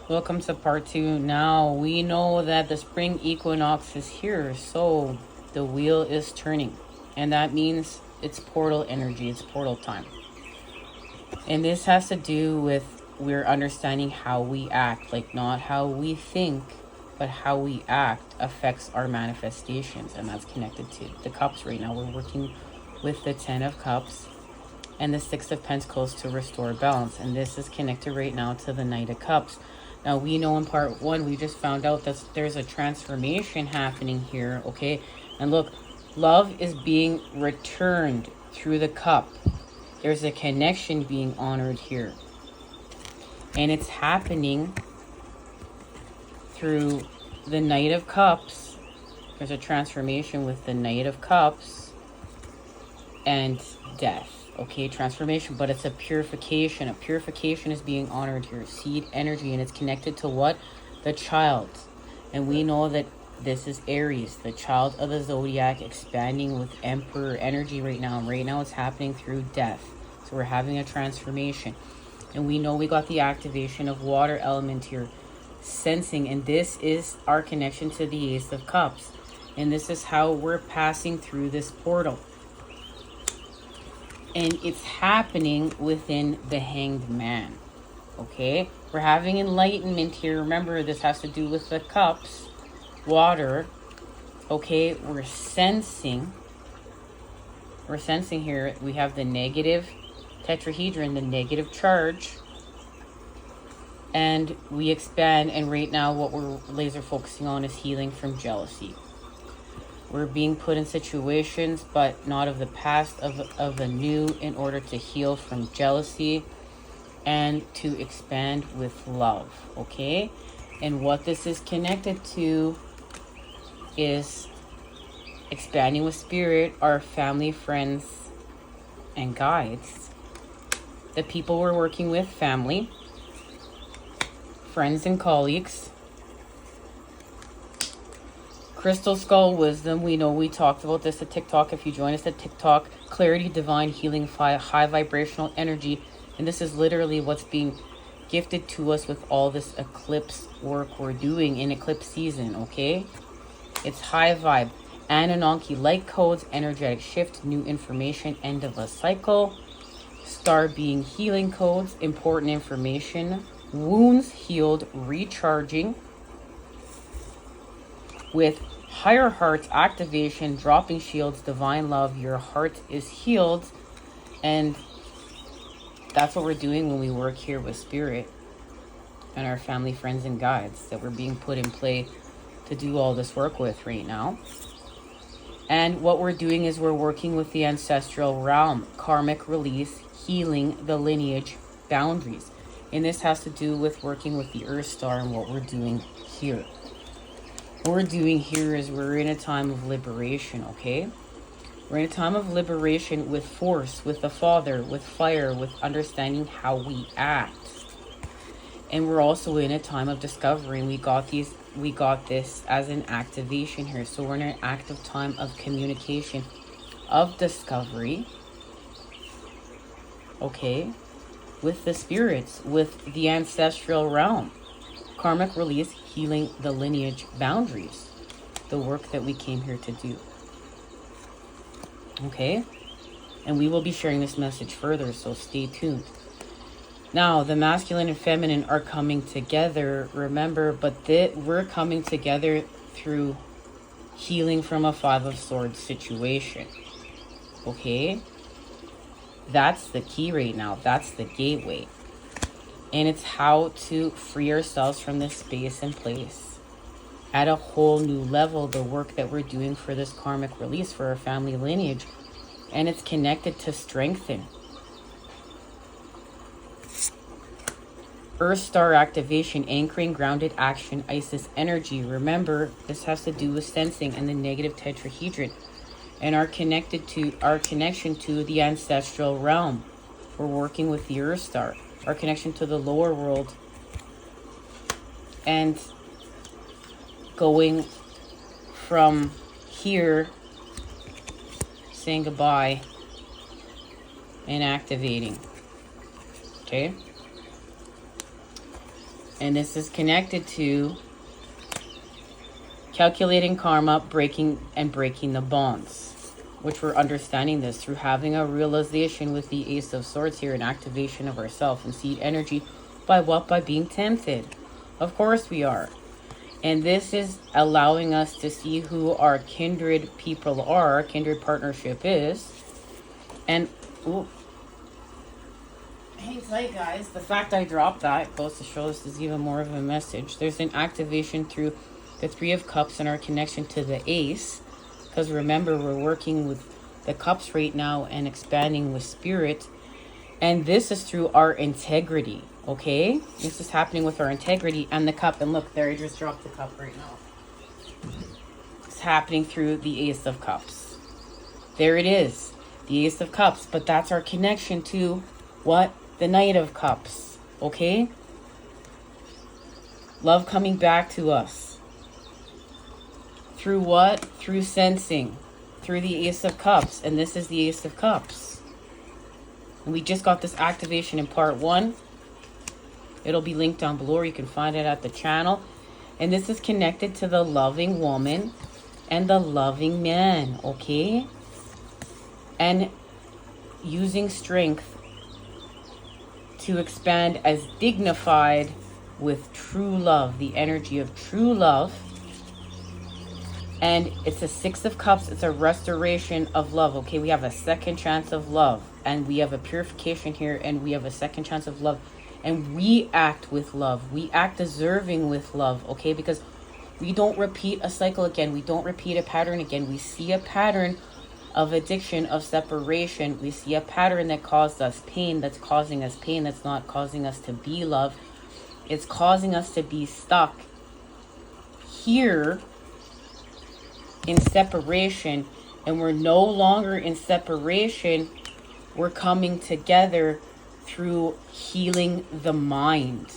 Welcome to part 2. Now we know that the spring equinox is here, so the wheel is turning, and that means it's portal energy, it's portal time. And this has to do with we're understanding how we act, like not how we think, but how we act affects our manifestations, and that's connected to the cups. Right now we're working with the 10 of cups and the 6 of pentacles to restore balance, and this is connected right now to the Knight of Cups. Now we know in part 1 we just found out that there's a transformation happening here, okay? And look, love is being returned through the cup. There's a connection being honored here, and it's happening through the Knight of Cups. There's a transformation with the Knight of Cups and death. Okay, transformation, but it's a purification. A purification is being honored here. Seed energy, and it's connected to what? The child. And we know that this is Aries, the child of the zodiac, expanding with Emperor energy right now. And right now it's happening through death. So we're having a transformation. And we know we got the activation of water element here. Sensing, and this is our connection to the Ace of Cups. And this is how we're passing through this portal. And it's happening within the Hanged Man. Okay? We're having enlightenment here. Remember, this has to do with the cups. Water. Okay? We're sensing. We're sensing here. We have the negative tetrahedron, the negative charge. And we expand. And right now what we're laser focusing on is healing from jealousy. We're being put in situations, but not of the past, of the new, in order to heal from jealousy and to expand with love, okay? And what this is connected to is expanding with spirit, our family, friends, and guides. The people we're working with, family, friends, and colleagues. Crystal Skull Wisdom, we know we talked about this at TikTok. If you join us at TikTok, Clarity, Divine Healing, High Vibrational Energy. And this is literally what's being gifted to us with all this eclipse work we're doing in eclipse season, okay? It's high vibe. Anunnaki light codes, energetic shift, new information, end of a cycle. Star being healing codes, important information. Wounds healed, recharging. With higher hearts activation, dropping shields, divine love, your heart is healed. And that's what we're doing when we work here with spirit and our family, friends, and guides that we're being put in play to do all this work with right now. And what we're doing is we're working with the ancestral realm, karmic release, healing the lineage boundaries. And this has to do with working with the Earth Star and what we're doing here. What we're doing here is we're in a time of liberation, okay? We're in a time of liberation with force, with the Father, with fire, with understanding how we act. And we're also in a time of discovery. We got this as an activation here. So we're in an active time of communication, of discovery, okay? With the spirits, with the ancestral realm. Karmic release, healing the lineage boundaries. The work that we came here to do. Okay? And we will be sharing this message further, so stay tuned. Now, the masculine and feminine are coming together, remember, but we're coming together through healing from a Five of Swords situation. Okay? That's the key right now. That's the gateway. And it's how to free ourselves from this space and place at a whole new level, the work that we're doing for this karmic release for our family lineage. And it's connected to strengthen. Earth Star activation, anchoring, grounded action, Isis energy. Remember, this has to do with sensing and the negative tetrahedron. And our connection to the ancestral realm. We're working with the Earth Star. Our connection to the lower world, and going from here, saying goodbye and activating. Okay? And this is connected to calculating karma, breaking the bonds, which we're understanding this through having a realization with the Ace of Swords here, an activation of ourself and seed energy. By what? By being tempted. Of course we are. And this is allowing us to see who our kindred people are, our kindred partnership is. And, ooh, hang tight, guys. The fact I dropped that goes to show this is even more of a message. There's an activation through the Three of Cups and our connection to the Ace. Because remember, we're working with the Cups right now and expanding with Spirit. And this is through our integrity, okay? This is happening with our integrity and the Cup. And look, there, I just dropped the Cup right now. It's happening through the Ace of Cups. There it is, the Ace of Cups. But that's our connection to what? The Knight of Cups, okay? Love coming back to us. Through what? Through sensing. Through the Ace of Cups. And this is the Ace of Cups. And we just got this activation in part 1. It'll be linked down below, or you can find it at the channel. And this is connected to the loving woman and the loving man, okay? And using strength to expand as dignified with true love, the energy of true love. And it's a Six of Cups. It's a restoration of love. Okay, we have a second chance of love. And we have a purification here. And we have a second chance of love. And we act with love. We act deserving with love. Okay, because we don't repeat a cycle again. We don't repeat a pattern again. We see a pattern of addiction, of separation. We see a pattern that caused us pain. That's causing us pain. That's not causing us to be love. It's causing us to be stuck here in separation, and we're no longer in separation. We're coming together through healing the mind,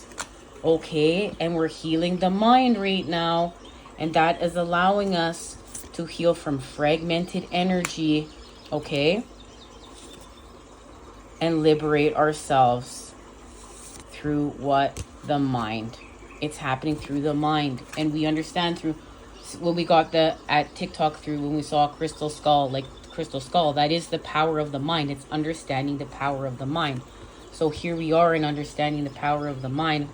okay? And we're healing the mind right now, and that is allowing us to heal from fragmented energy, okay? And liberate ourselves through what? The mind. It's happening through the mind. And we understand through when we got at TikTok, through when we saw crystal skull, like crystal skull, that is the power of the mind. It's understanding the power of the mind. So here we are in understanding the power of the mind,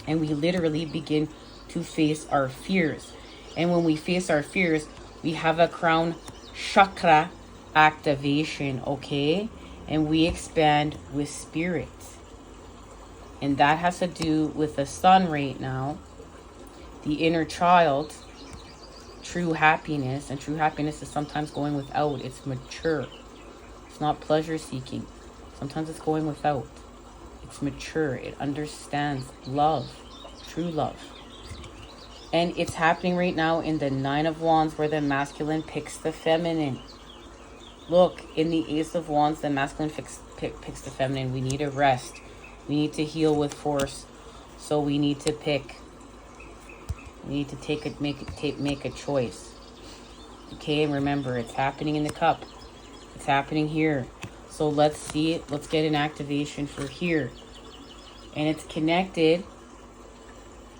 and we literally begin to face our fears. And when we face our fears, we have a crown chakra activation, okay? And we expand with spirit. And that has to do with the sun right now, the inner child, true happiness. And true happiness is sometimes going without. It's mature. It's not pleasure seeking. Sometimes it's going without. It's mature. It understands love, true love. And it's happening right now in the Nine of Wands, where the masculine picks the feminine. Look, in the Ace of Wands, the masculine picks the feminine. We need a rest. We need to heal with force. So we need to pick. We need to make a choice. Okay, and remember, it's happening in the cup. It's happening here. So let's see it. Let's get an activation for here. And it's connected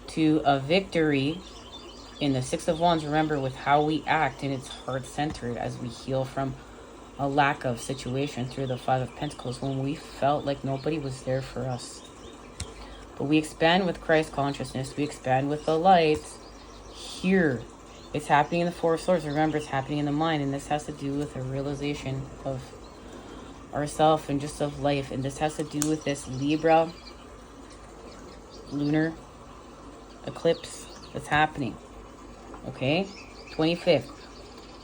to a victory in the Six of Wands. Remember, with how we act, and it's heart-centered as we heal from a lack of situation through the Five of Pentacles, when we felt like nobody was there for us. But we expand with Christ consciousness. We expand with the light. Here, it's happening in the Four of Swords. Remember, it's happening in the mind. And this has to do with a realization of ourself and just of life. And this has to do with this Libra lunar eclipse that's happening. Okay? 25th.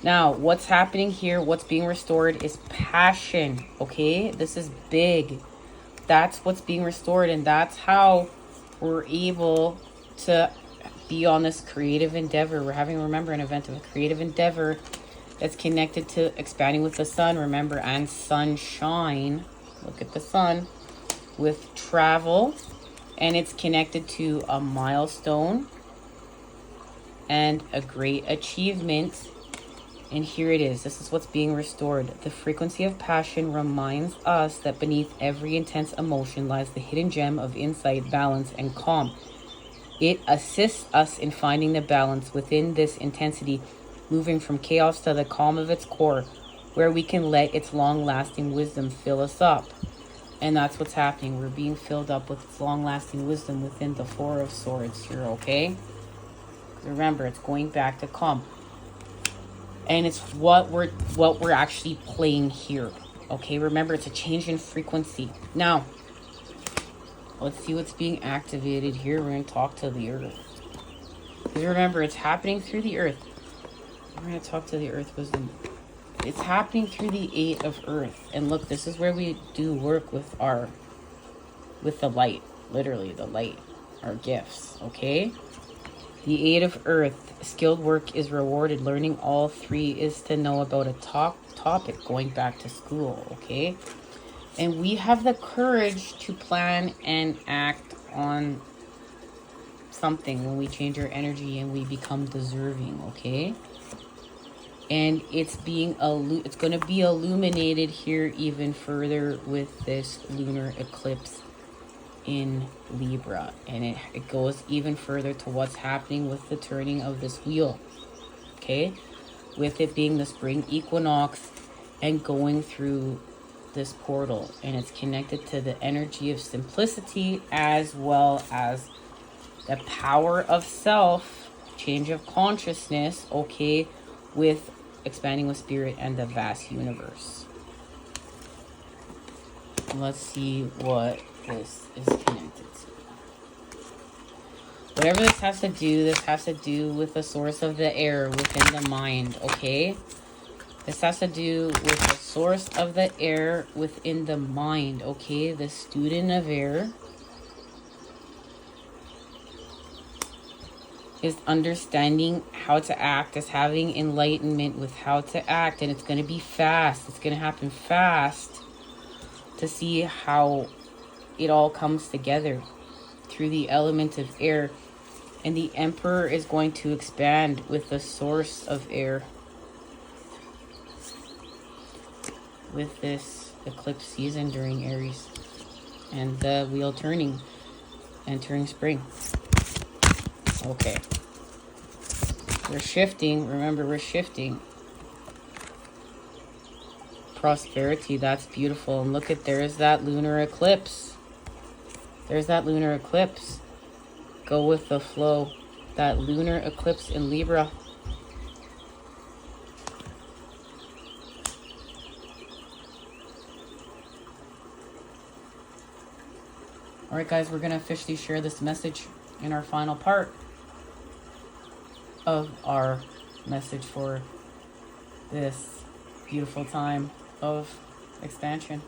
Now, what's happening here, what's being restored is passion. Okay? This is big. That's what's being restored, and that's how we're able to be on this creative endeavor. We're having, remember, an event of a creative endeavor that's connected to expanding with the sun, remember, and sunshine. Look at the sun. With travel, and it's connected to a milestone and a great achievement. And here it is. This is what's being restored. The frequency of passion reminds us that beneath every intense emotion lies the hidden gem of insight, balance, and calm. It assists us in finding the balance within this intensity, moving from chaos to the calm of its core, where we can let its long-lasting wisdom fill us up. And that's what's happening. We're being filled up with its long-lasting wisdom within the Four of Swords here, okay? Remember, it's going back to calm. And it's what we're actually playing here. Okay, remember, it's a change in frequency. Now, let's see what's being activated here. We're going to talk to the earth. Because remember, it's happening through the earth. We're going to talk to the earth wisdom. It's happening through the 8 of earth. And look, this is where we do work with the light. Literally, the light. Our gifts, okay? The 8 of earth. Skilled work is rewarded. Learning all 3 is to know about a topic, going back to school, okay? And we have the courage to plan and act on something when we change our energy and we become deserving, okay? And it's going to be illuminated here even further with this lunar eclipse in Libra, and it goes even further to what's happening with the turning of this wheel, okay, with it being the spring equinox and going through this portal, and it's connected to the energy of simplicity as well as the power of self, change of consciousness, okay, with expanding with spirit and the vast universe. Let's see what this is connected to. Whatever this has to do with the source of the air within the mind, okay? This has to do with the source of the air within the mind, okay? The student of air is understanding how to act, is having enlightenment with how to act, and it's going to be fast. It's going to happen fast to see how it all comes together through the element of air. And the Emperor is going to expand with the source of air with this eclipse season during Aries and the wheel turning, entering spring. Okay, we're shifting. Remember, we're shifting. Prosperity, that's beautiful. And look at, there's that lunar eclipse. There's that lunar eclipse. Go with the flow. That lunar eclipse in Libra. All right, guys, we're going to officially share this message in our final part of our message for this beautiful time of expansion.